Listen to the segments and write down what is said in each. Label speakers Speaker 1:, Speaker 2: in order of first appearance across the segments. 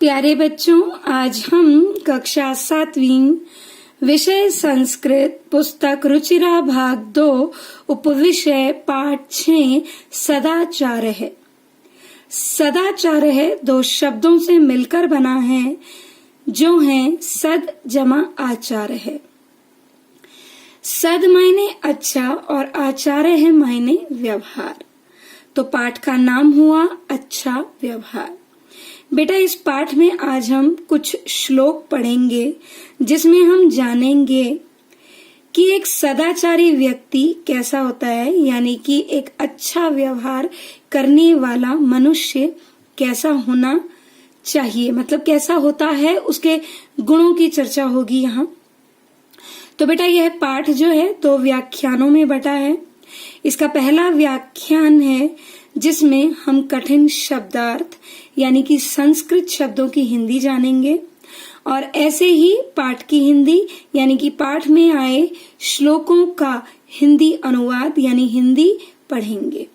Speaker 1: प्यारे बच्चों, आज हम कक्षा 7वीं विषय संस्कृत पुस्तक रुचिरा भाग 2 उपविषय पाठ 6 सदाचार है। सदाचार है दो शब्दों से मिलकर बना है जो है सद जमा आचार है। सद मायने अच्छा और आचार्य है मायने व्यवहार। तो पाठ का नाम हुआ अच्छा व्यवहार। बेटा, इस पाठ में आज हम कुछ श्लोक पढ़ेंगे जिसमें हम जानेंगे कि एक सदाचारी व्यक्ति कैसा होता है, यानी कि एक अच्छा व्यवहार करने वाला मनुष्य कैसा होना चाहिए, मतलब कैसा होता है, उसके गुणों की चर्चा होगी यहाँ। तो बेटा, यह पाठ जो है 2 व्याख्यानों में बटा है। इसका पहला व्याख्यान है जिसमें हम कठिन शब्दार्थ यानी कि संस्कृत शब्दों की हिंदी जानेंगे और ऐसे ही पाठ की हिंदी यानी कि पाठ में आए श्लोकों का हिंदी अनुवाद यानी हिंदी पढ़ेंगे।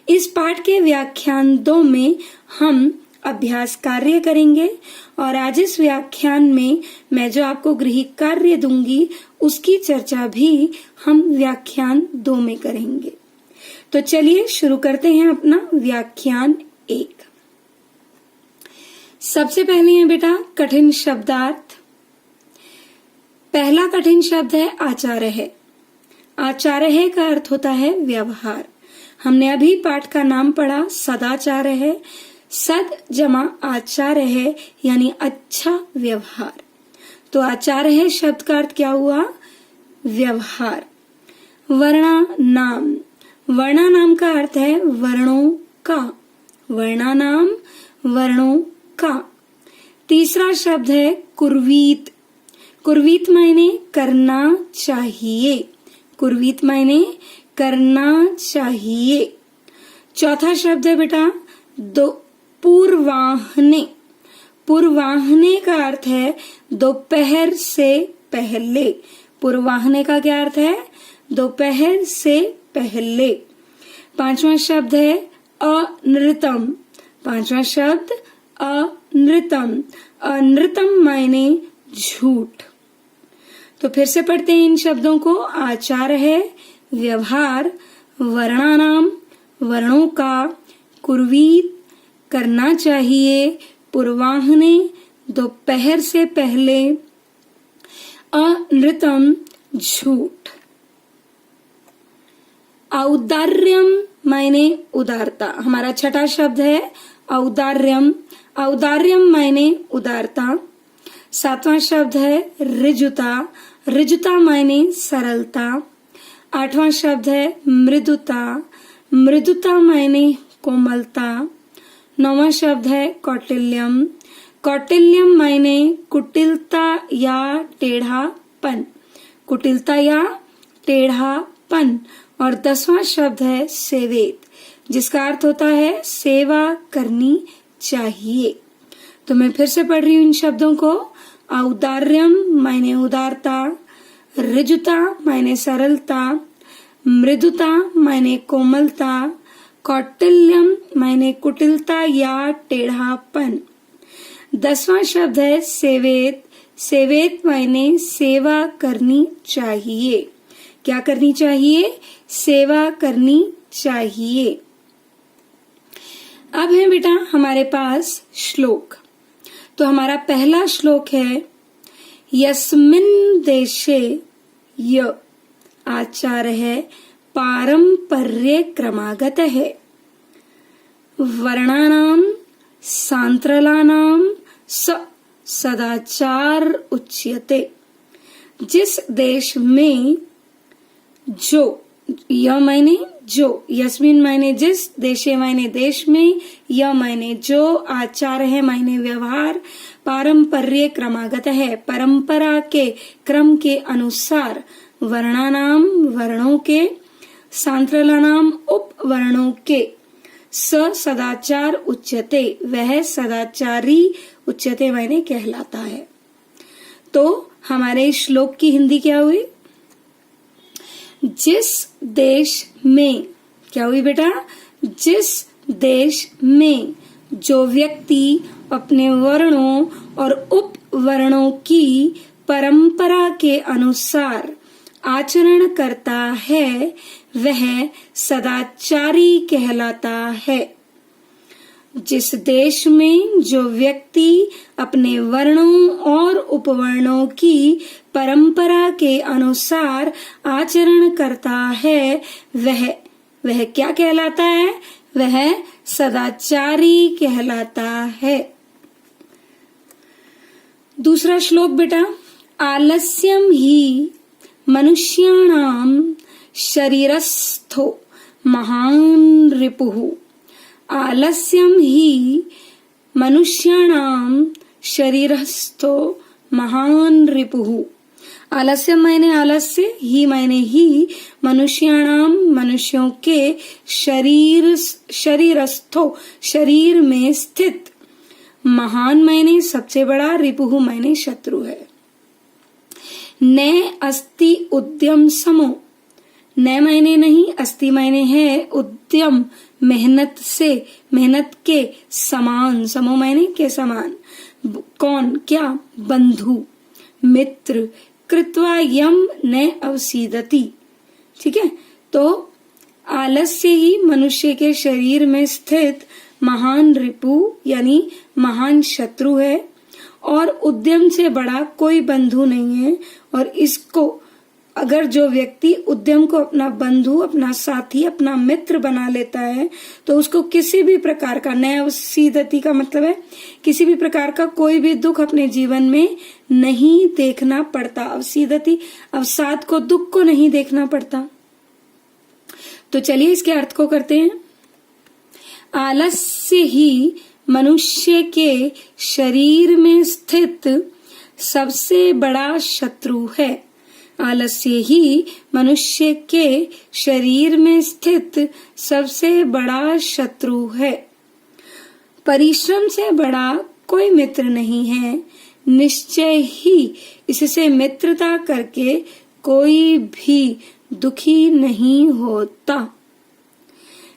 Speaker 1: इस पाठ के व्याख्यान 2 में हम अभ्यास कार्य करेंगे और आज इस व्याख्यान में मैं जो आपको गृह कार्य दूंगी उसकी चर्चा भी हम व्याख्यान 2 में करेंगे। तो चलिए शुरू करते हैं अपना व्याख्यान 1। सबसे पहले है बेटा कठिन शब्दार्थ। पहला कठिन शब्द है आचार्य है। आचार्य है का अर्थ होता है व्यवहार। हमने अभी पाठ का नाम पढ़ा सदाचार है। सद जमा आचार्य है यानी अच्छा व्यवहार। तो आचार्य है शब्द का अर्थ क्या हुआ? व्यवहार। वर्णा नाम। वर्णा नाम का अर्थ है वर्णों का। वर्णा नाम वर्णों का। तीसरा शब्द है कुर्वीत। कुर्वीत मायने करना चाहिए। कुर्वीत मायने करना चाहिए। चौथा शब्द है बेटा पूर्वाह्ने। पूर्वाह्ने का अर्थ है दोपहर से पहले। पूर्वाह्ने का क्या अर्थ है? दोपहर से पहले। पांचवा शब्द है अनृतम। पांचवा शब्द अनृतम। अनृतम मायने झूठ। तो फिर से पढ़ते हैं इन शब्दों को। आचार है व्यवहार, वर्णानाम वर्णों का, कुर्वीत करना चाहिए, पूर्वाह्ने दोपहर से पहले, अनृतम झूठ। औदार्यम मायने उदारता। हमारा छठा शब्द है औदार्यम। औदार्यम मायने उदारता। सातवां शब्द है ऋजुता। ऋजुता मायने सरलता। आठवां शब्द है मृदुता। मृदुता मायने कोमलता। नौवां शब्द है कौटिल्यम। कौटिल्यम मायने कुटिलता या टेढ़ापन। कुटिलता या टेढ़ापन। और 10वां शब्द है सेवेत, जिसका अर्थ होता है सेवा करनी चाहिए। तो मैं फिर से पढ़ रही हूँ इन शब्दों को। औदार्यम मायने उदारता, ऋजुता मायने सरलता, मृदुता मायने कोमलता, कौटिल्यम मायने कुटिलता या टेढ़ापन। 10वां शब्द है सेवेत। सेवेत मायने सेवा करनी चाहिए। क्या करनी चाहिए? सेवा करनी चाहिए। अब है बेटा हमारे पास श्लोक। तो हमारा पहला श्लोक है यस्मिन् देशे य आचार है पारंपर्य क्रमागत है वर्णानाम सांत्रलानाम सदाचार उच्यते। जिस देश में जो, यह मायने जो, यस्मिन मायने जिस, देशे मायने देश में, यह मायने जो, आचार है मायने व्यवहार, पारंपर्य क्रमागत है परंपरा के क्रम के अनुसार, वर्णानाम वर्णों के, सांत्रलानाम उपवर्णों के, सदाचार उच्यते वह सदाचारी उच्यते मायने कहलाता है। तो हमारे श्लोक की हिंदी क्या हुई? जिस देश में, क्या हुई बेटा? जिस देश में जो व्यक्ति अपने वर्णों और उपवर्णों की परंपरा के अनुसार आचरण करता है वह सदाचारी कहलाता है। जिस देश में जो व्यक्ति अपने वर्णों और उपवर्णों की परंपरा के अनुसार आचरण करता है वह क्या कहलाता है? वह सदाचारी कहलाता है। दूसरा श्लोक बेटा, आलस्यम ही मनुष्याणाम शरीरस्थो महान रिपुः। आलस्यम ही मनुष्याणाम शरीरस्थो महान रिपुः। आलस्य मायने आलस्य, ही मायने ही, मनुष्याणाम मनुष्यों के शरीरस्थो शरीर में स्थित, महान मायने सबसे बड़ा, रिपुः मायने शत्रु है। न अस्ति उद्यम समो, न मायने नहीं, अस्ति मायने है, उद्यम मेहनत से, मेहनत के समान, समो मायने के समान। कौन? क्या? बंधु मित्र, कृत्वा यम न अवसीदति। ठीक है, तो आलस्य ही मनुष्य के शरीर में स्थित महान रिपु यानी महान शत्रु है, और उद्यम से बड़ा कोई बंधु नहीं है। और इसको अगर जो व्यक्ति उद्यम को अपना बंधु, अपना साथी, अपना मित्र बना लेता है तो उसको किसी भी प्रकार का, नैवसीदति का मतलब है किसी भी प्रकार का कोई भी दुख अपने जीवन में नहीं देखना पड़ता। अवसीदति, अवसाद को, दुख को नहीं देखना पड़ता। तो चलिए इसके अर्थ को करते हैं। आलस्य ही मनुष्य के शरीर में स्थित सबसे बड़ा शत्रु है। आलस्य ही मनुष्य के शरीर में स्थित सबसे बड़ा शत्रु है। परिश्रम से बड़ा कोई मित्र नहीं है। निश्चय ही इससे मित्रता करके कोई भी दुखी नहीं होता।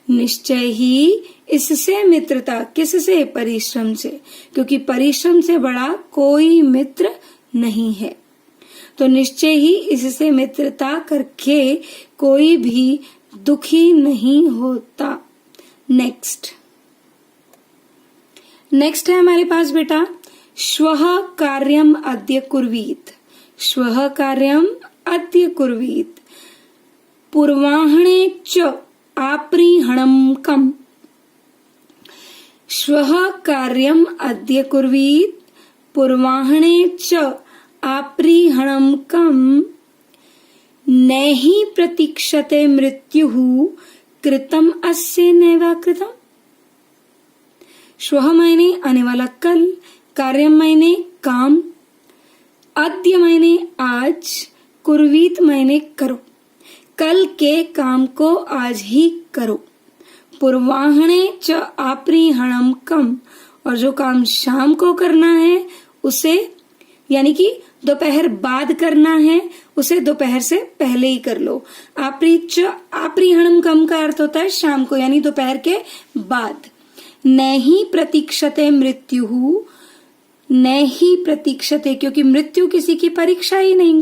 Speaker 1: निश्चय ही इससे मित्रता, किससे? परिश्रम से, क्योंकि परिश्रम से बड़ा कोई मित्र नहीं है। तो निश्चय ही इससे मित्रता करके कोई भी दुखी नहीं होता। नेक्स्ट है हमारे पास बेटा, श्वः कार्यम अद्य कुर्वीत। श्वः कार्यम अद्य कुर्वीत, पूर्वाह्णे च आप्रीहणम कम। श्वः कार्यम अद्य कुर्वीत, पूर्वाह्णे च आप्रीहणम कम। नैहि प्रतीक्षते मृत्युः, कृतम अस्य नैवा कृतम। श्वः मायने आने वाला कल, कार्यम मायने काम, अद्य मायने आज, कुर्वीत मायने करो। कल के काम को आज ही करो। पूर्वाह्णे च आप्रीहणम कम, और जो काम शाम को करना है उसे, यानी कि दोपहर बाद करना है, उसे दोपहर से पहले ही कर लो। आप्रीहणम कम का अर्थ होता है शाम को, यानी दोपहर के बाद। नहीं प्रतीक्षते मृत्युः, नहीं प्रतीक्षते, क्योंकि मृत्यु किसी की परीक्षा ही नहीं,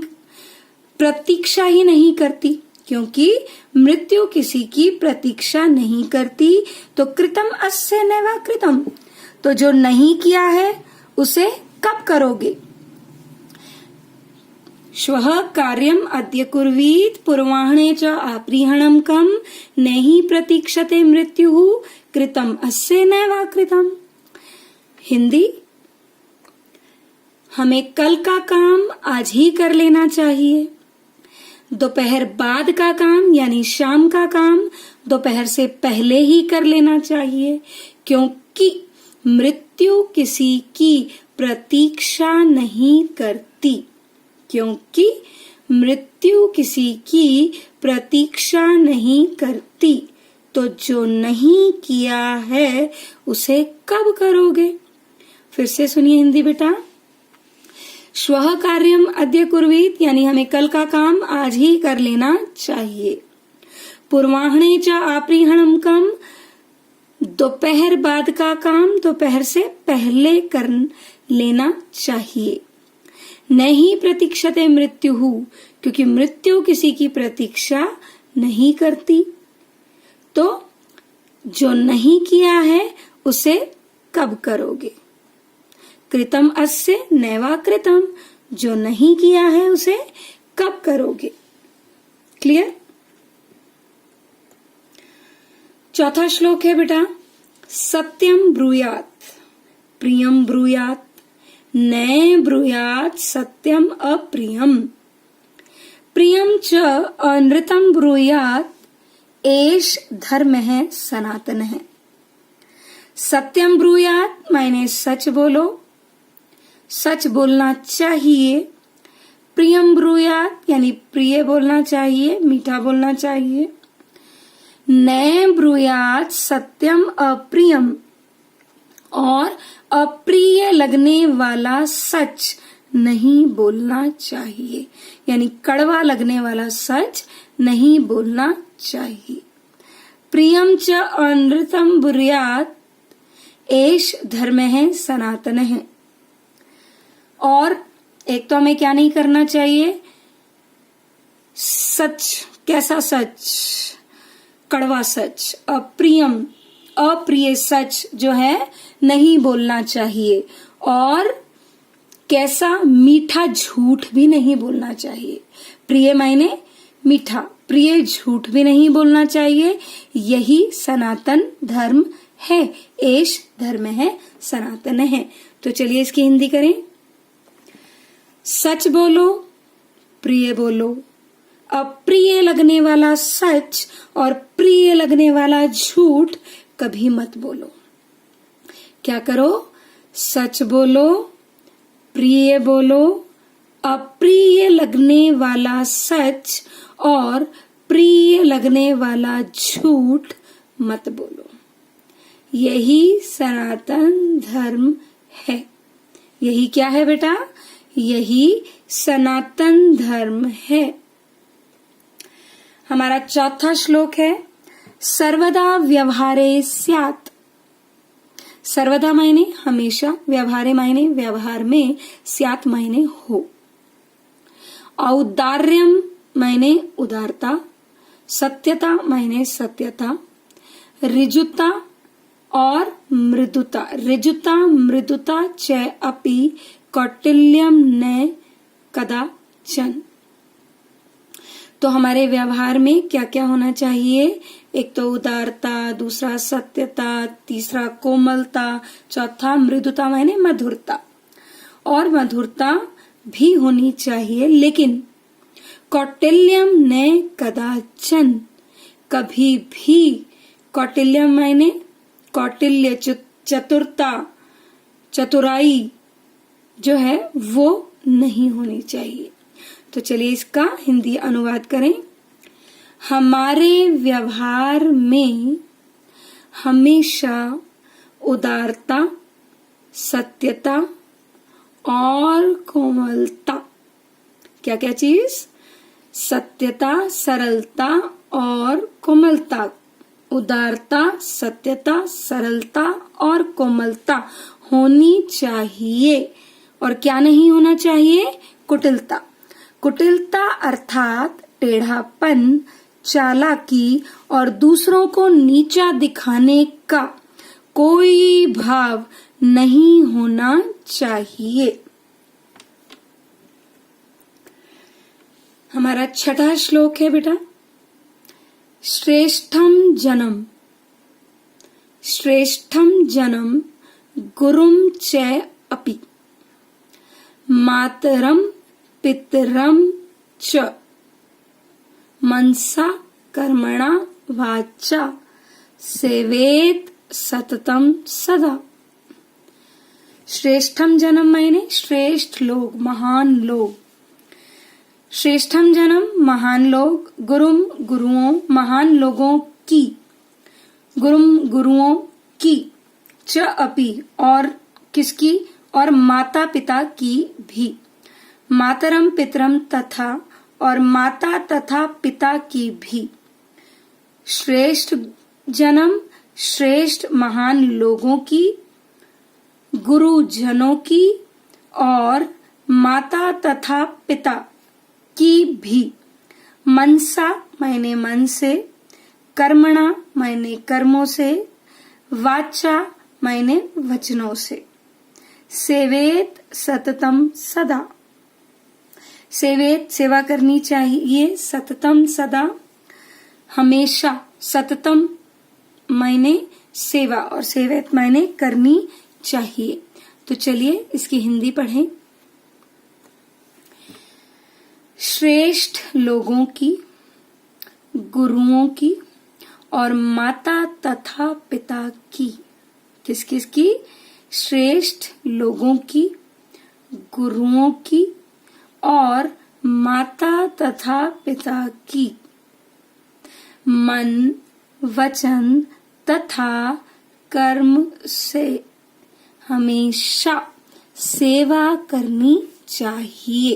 Speaker 1: प्रतीक्षा ही नहीं करती, क्योंकि मृत्यु किसी की प्रतीक्षा नहीं करती। तो कृतम अस्य नैवा कृतम, तो जो नहीं किया है उसे कब करोगे? श्वः कार्यम अद्य कुर्वीत, पूर्वाह्णे च आप्रीहणम कम। नहि प्रतीक्षते मृत्युः, कृतम अस्य नैवा कृतम। हिंदी, हमें कल का काम आज ही कर लेना चाहिए। दोपहर बाद का काम यानी शाम का काम दोपहर से पहले ही कर लेना चाहिए, क्योंकि मृत्यु किसी की प्रतीक्षा नहीं करती। क्योंकि मृत्यु किसी की प्रतीक्षा नहीं करती। तो जो नहीं किया है उसे कब करोगे? फिर से सुनिए हिंदी बेटा। श्वः कार्यम अद्य कुर्वीत, यानी हमें कल का काम आज ही कर लेना चाहिए। पूर्वाह्णे च आप्रीहणम कम, दोपहर बाद का काम दोपहर से पहले कर लेना चाहिए। नहीं प्रतीक्षते मृत्यु, क्योंकि मृत्यु किसी की प्रतीक्षा नहीं करती। तो जो नहीं किया है उसे कब करोगे? कृतम अस्य नैवा कृतम, जो नहीं किया है उसे कब करोगे? क्लियर? चौथा श्लोक है बेटा, सत्यम ब्रूयात प्रियम ब्रूयात न ब्रूयात सत्यम अप्रियम, प्रियम च अनृतम ब्रूयात एष धर्म है सनातन है। सत्यम ब्रूयात मायने सच बोलो, सच बोलना चाहिए। प्रियम ब्रूयात यानी प्रिय बोलना चाहिए, मीठा बोलना चाहिए। न ब्रूयात सत्यम अप्रियम, और अप्रिय लगने वाला सच नहीं बोलना चाहिए, यानी कड़वा लगने वाला सच नहीं बोलना चाहिए। प्रियम च अनृतम ब्रूयात एष धर्म है सनातन है। और एक तो हमें क्या नहीं करना चाहिए? सच, कैसा सच? कड़वा सच। अप्रियम, अप्रिय सच जो है नहीं बोलना चाहिए। और कैसा? मीठा झूठ भी नहीं बोलना चाहिए। प्रिय मायने मीठा, प्रिय झूठ भी नहीं बोलना चाहिए। यही सनातन धर्म है, एष धर्म है सनातन है। तो चलिए इसकी हिंदी करें। सच बोलो, प्रिय बोलो, अप्रिय लगने वाला सच और प्रिय लगने वाला झूठ कभी मत बोलो। क्या करो? सच बोलो, प्रिय बोलो, अप्रिय लगने वाला सच और प्रिय लगने वाला झूठ मत बोलो। यही सनातन धर्म है। यही क्या है बेटा? यही सनातन धर्म है। हमारा चौथा श्लोक है, सर्वदा व्यवहारे स्यात्। सर्वदा मायने हमेशा, व्यवहारे मायने व्यवहार में, स्यात् मायने हो। औदार्यम मायने उदारता, सत्यता मायने सत्यता, ऋजुता और मृदुता। ऋजुता मृदुता च अपि कौटिल्यम न कदाचन। तो हमारे व्यवहार में क्या क्या होना चाहिए? एक तो उदारता, दूसरा सत्यता, तीसरा कोमलता, चौथा मृदुता मायने मधुरता। और मधुरता भी होनी चाहिए, लेकिन कौटिल्यम न कदाचन, कभी भी। कौटिल्यम मायने कौटिल्य, चतुरता, चतुराई जो है वो नहीं होनी चाहिए। तो चलिए इसका हिंदी अनुवाद करें। हमारे व्यवहार में हमेशा उदारता, सत्यता और कोमलता, क्या क्या चीज? सत्यता, सरलता और कोमलता। उदारता, सत्यता, सरलता और कोमलता होनी चाहिए। और क्या नहीं होना चाहिए? कुटिलता। कुटिलता अर्थात टेढ़ापन, चालाकी और दूसरों को नीचा दिखाने का कोई भाव नहीं होना चाहिए। हमारा छठा श्लोक है बेटा, श्रेष्ठम जन्म, श्रेष्ठम जन्म गुरुम च अपि, मातरम पितरम च, मनसा कर्मणा वाचा सेवेत सततम सदा। श्रेष्ठम जन्म मायने श्रेष्ठ लोग, महान लोग। श्रेष्ठम जन्म महान लोग, गुरुम गुरुओं, महान लोगों की, गुरुम गुरुओं की, च अपि और किसकी? और माता पिता की भी, मातरम पितरम तथा और माता तथा पिता की भी। श्रेष्ठ जन्म श्रेष्ठ महान लोगों की, गुरुजनों की और माता तथा पिता की भी। मनसा मायने मन से, कर्मणा मायने कर्मों से, वाचा मायने वचनों से। सेवेत सततम सदा, सेवेत सेवा करनी चाहिए, सततम सदा हमेशा, सततम मायने सेवा और सेवेत मायने करनी चाहिए। तो चलिए इसकी हिंदी पढ़ें। श्रेष्ठ लोगों की, गुरुओं की और माता तथा पिता की। किस किस की? श्रेष्ठ लोगों की, गुरुओं की और माता तथा पिता की। मन, वचन तथा कर्म से हमेशा सेवा करनी चाहिए।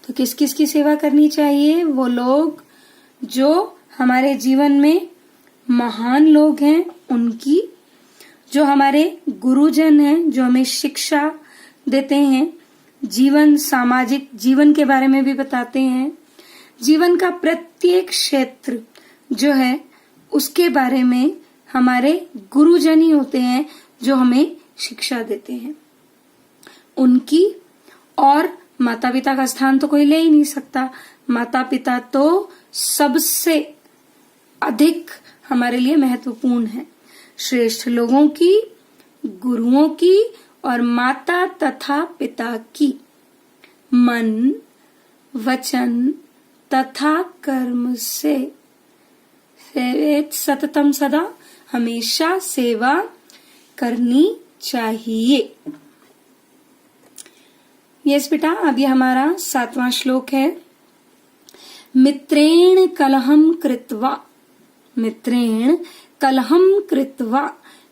Speaker 1: तो किस किस की सेवा करनी चाहिए? वो लोग जो हमारे जीवन में महान लोग हैं उनकी, जो हमारे गुरुजन हैं, जो हमें शिक्षा देते हैं, जीवन सामाजिक जीवन के बारे में भी बताते हैं, जीवन का प्रत्येक क्षेत्र जो है उसके बारे में हमारे गुरुजन ही होते हैं जो हमें शिक्षा देते हैं उनकी। और माता पिता का स्थान तो कोई ले ही नहीं सकता। माता पिता तो सबसे अधिक हमारे लिए महत्वपूर्ण है। श्रेष्ठ लोगों की, गुरुओं की और माता तथा पिता की। मन, वचन तथा कर्म से सेवेत सततम सदा हमेशा सेवा करनी चाहिए। यस बेटा, अब ये हमारा 7वां श्लोक है। मित्रेण कलहम कृत्वा, मित्रेण कलहम कृत्वा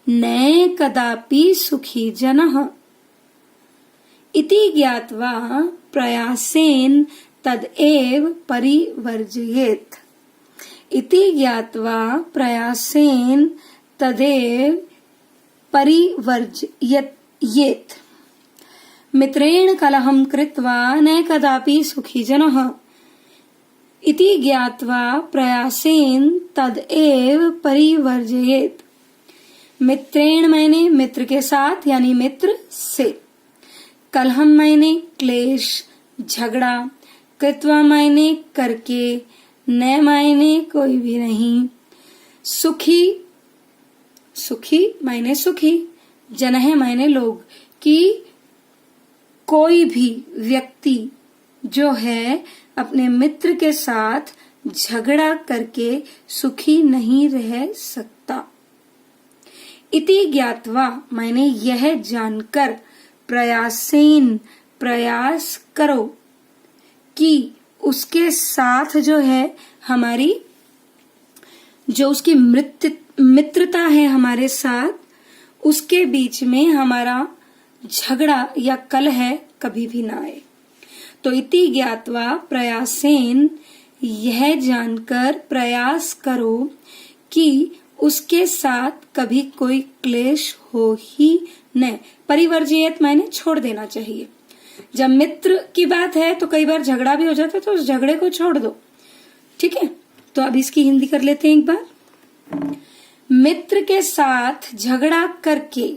Speaker 1: न कदापि सुखी जनः इति ज्ञात्वा प्रयासेन तदेव परिवर्जयेत्। इति ज्ञात्वा प्रयासेन तदेव परिवर्जयेत्। मित्रेण कलहम कृत्वा न कदापि सुखी जनः इति ज्ञात्वा प्रयासेन तदेव परिवर्जयेत्। मित्रेण मायने मित्र के साथ यानी मित्र से, कलहम मायने क्लेश झगड़ा, कृत्वा मायने करके, न मायने कोई भी नहीं, सुखी सुखी मायने सुखी, जनः मायने लोग, कि कोई भी व्यक्ति जो है अपने मित्र के साथ झगड़ा करके सुखी नहीं रह सकता। इति ज्ञात्वा मायने यह जानकर, प्रयासेन प्रयास करो, कि उसके साथ जो है हमारी, जो उसकी मित्रता है हमारे साथ, उसके बीच में हमारा झगड़ा या कलह कभी भी ना आए। तो इति ज्ञात्वा प्रयासेन यह जानकर प्रयास करो कि उसके साथ कभी कोई क्लेश हो ही न। परिवर्जयेत् मायने छोड़ देना चाहिए। जब मित्र की बात है तो कई बार झगड़ा भी हो जाता है, तो उस झगड़े को छोड़ दो। ठीक है, तो अब इसकी हिंदी कर लेते हैं एक बार। मित्र के साथ झगड़ा करके,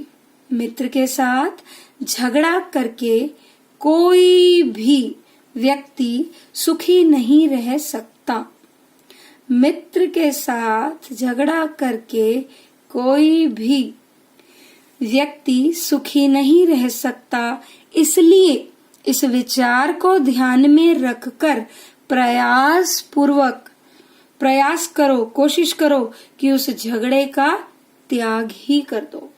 Speaker 1: मित्र के साथ झगड़ा करके कोई भी व्यक्ति सुखी नहीं रह सकता। मित्र के साथ झगड़ा करके कोई भी व्यक्ति सुखी नहीं रह सकता। इसलिए इस विचार को ध्यान में रखकर प्रयास पूर्वक प्रयास करो, कोशिश करो कि उस झगड़े का त्याग ही कर दो।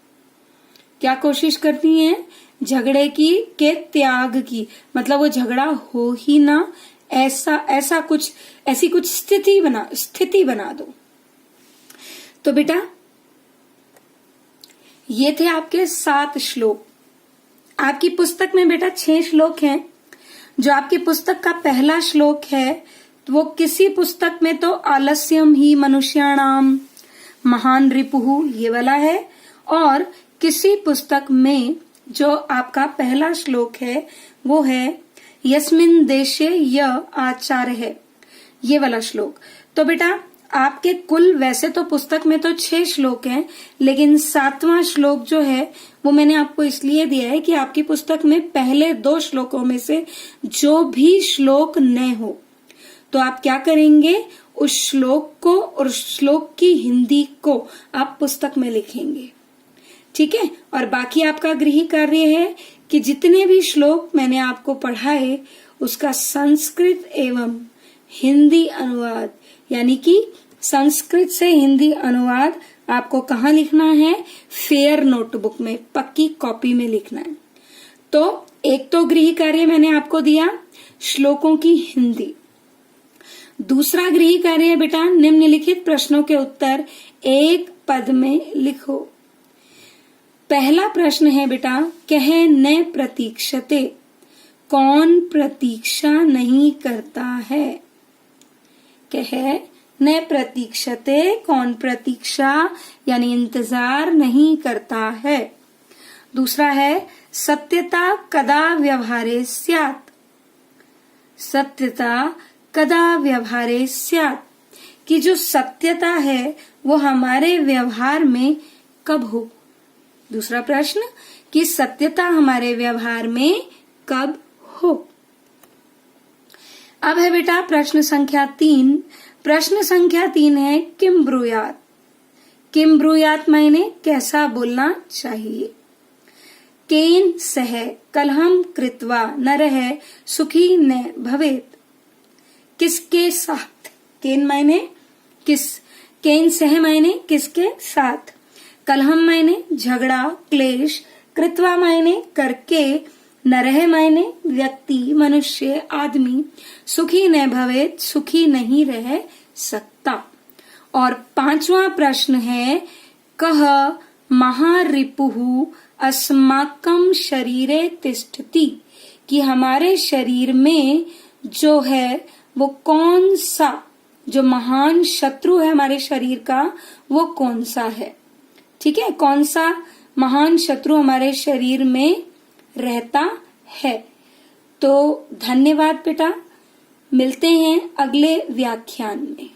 Speaker 1: क्या कोशिश करती है? झगड़े की के त्याग की, मतलब वो झगड़ा हो ही ना, ऐसी कुछ स्थिति बना दो। तो बेटा ये थे आपके 7 श्लोक। आपकी पुस्तक में बेटा 6 श्लोक हैं। जो आपकी पुस्तक का पहला श्लोक है वो किसी पुस्तक में तो आलस्यम ही मनुष्याणाम, महान रिपुहु ये वाला है, और किसी पुस्तक में जो आपका पहला श्लोक है वो है यस्मिन् देशे य आचार्य है, ये वाला श्लोक। तो बेटा आपके कुल वैसे तो पुस्तक में तो 6 श्लोक हैं, लेकिन 7वां श्लोक जो है वो मैंने आपको इसलिए दिया है कि आपकी पुस्तक में पहले 2 श्लोकों में से जो भी श्लोक न हो तो आप क्या करेंगे, उस श्लोक को और उस श्लोक की हिंदी को आप पुस्तक में लिखेंगे, ठीक है। और बाकी आपका गृह कार्य है कि जितने भी श्लोक मैंने आपको पढ़ाए उसका संस्कृत एवं हिंदी अनुवाद, यानी कि संस्कृत से हिंदी अनुवाद आपको कहाँ लिखना है, फेयर नोटबुक में, पक्की कॉपी में लिखना है। तो एक तो गृह कार्य मैंने आपको दिया श्लोकों की हिंदी। दूसरा गृह कार्य है बेटा निम्नलिखित प्रश्नों के उत्तर एक पद में लिखो। पहला प्रश्न है बेटा कह न प्रतीक्षते, कौन प्रतीक्षा नहीं करता है। कह न प्रतीक्षते, कौन प्रतीक्षा यानी इंतजार नहीं करता है। दूसरा है सत्यता कदा व्यवहारे स्यात्, सत्यता कदा व्यवहारे स्यात्, कि जो सत्यता है वो हमारे व्यवहार में कब हो। दूसरा प्रश्न कि सत्यता हमारे व्यवहार में कब हो। अब है बेटा प्रश्न संख्या 3। प्रश्न संख्या 3 है किम ब्रूयात। किम ब्रूयात मायने कैसा बोलना चाहिए। केन सह कलहम कृत्वा नरः सुखी न भवेत्, किसके साथ। केन मायने किस, केन सह मायने किसके साथ, कलहम मायने झगड़ा क्लेश, कृत्वा मायने करके, नरह मायने व्यक्ति मनुष्य आदमी, सुखी न भवेत् सुखी नहीं रह सकता। और 5वां प्रश्न है कह महारिपुहु अस्माकं शरीरे तिष्ठति, कि हमारे शरीर में जो है वो कौन सा, जो महान शत्रु है हमारे शरीर का वो कौन सा है। ठीक है, कौन सा महान शत्रु हमारे शरीर में रहता है। तो धन्यवाद बेटा, मिलते हैं अगले व्याख्यान में।